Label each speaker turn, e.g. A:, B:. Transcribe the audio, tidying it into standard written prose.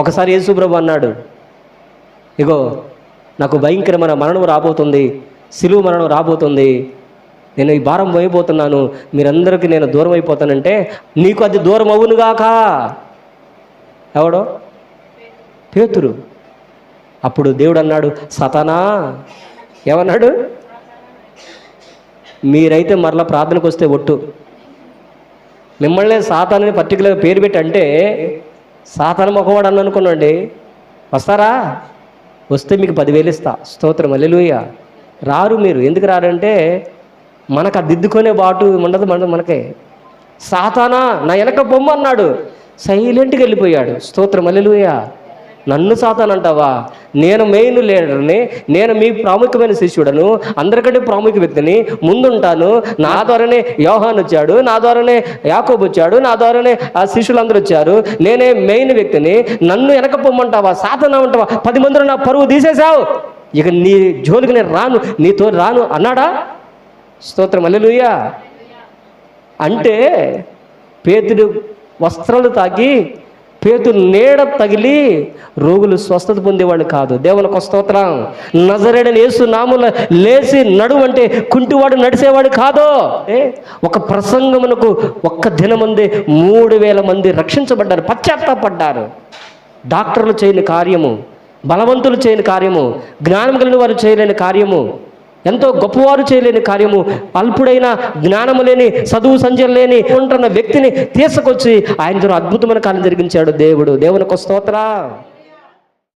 A: ఒకసారి యేసుప్రభు అన్నాడు, ఇగో నాకు భయంకరమైన మరణం రాబోతుంది, సిలువ మరణం రాబోతుంది, నేను ఈ భారం అయిపోతున్నాను, మీరందరికీ నేను దూరం అయిపోతానంటే నీకు అది దూరం అవునుగాక. ఎవడో? పేతురు. అప్పుడు దేవుడు అన్నాడు, సతానా, ఏమన్నాడు? మీరైతే మరలా ప్రార్థనకు వస్తే ఒట్టు, మిమ్మల్ని సాతానని పర్టికులర్గా పేరు పెట్టి అంటే సాతాను మొఖవాడు అని అనుకున్నాండి. వస్తారా? వస్తే మీకు 10,000 ఇస్తా. స్తోత్రం, హల్లెలూయా. రారు. మీరు ఎందుకు రారంటే మనకు ఆ దిద్దుకునే బాటు ఉండదు మనకే. సాతానా నా వెనక బొమ్మ అన్నాడు, సైలెంట్గా వెళ్ళిపోయాడు. స్తోత్రం, హల్లెలూయా. నన్ను సాతాను అంటావా? నేను మెయిన్ లీడర్ని, నేను మీ ప్రాముఖ్యమైన శిష్యుడను, అందరికంటే ప్రాముఖ్య వ్యక్తిని, ముందుంటాను. నా ద్వారానే యోహాను వచ్చాడు, నా ద్వారానే యాకోబు వచ్చాడు, నా ద్వారానే ఆ శిష్యులందరూ వచ్చారు, నేనే మెయిన్ వ్యక్తిని, నన్ను వెనక పొమ్మంటావా? సాతాను అంటావా? 10 మందిలో నా పరువు తీసేశావు, ఇక నీ జోలికి నేను రాను, నీతో రాను అన్నాడా? స్తోత్రం, హల్లెలూయా. అంటే పేతురు వస్త్రాలు తాకి, పేతురు నీడ తగిలి రోగులు స్వస్థత పొందేవాళ్ళు కాదు. దేవునికి స్తోత్రం. నజరేయుడైన యేసు నామములో లేచి నడువంటే కుంటివాడు నడిచేవాడు కాదు. ఒక ప్రసంగమునకు ఒక్క దినమందే 3,000 మంది రక్షించబడ్డారు, పశ్చాత్తాపడ్డారు. డాక్టర్లు చేయని కార్యము, బలవంతులు చేయని కార్యము, జ్ఞానం కలిగిన వారు చేయలేని కార్యము, ఎంతో గొప్పవారు చేయలేని కార్యము, అల్పుడైన జ్ఞానము లేని చదువు సంజయం లేని ఉంటున్న వ్యక్తిని తీసుకొచ్చి ఆయన ద్వారా అద్భుతమైన కార్యం జరిగించాడు దేవుడు. దేవునికి స్తోత్రం.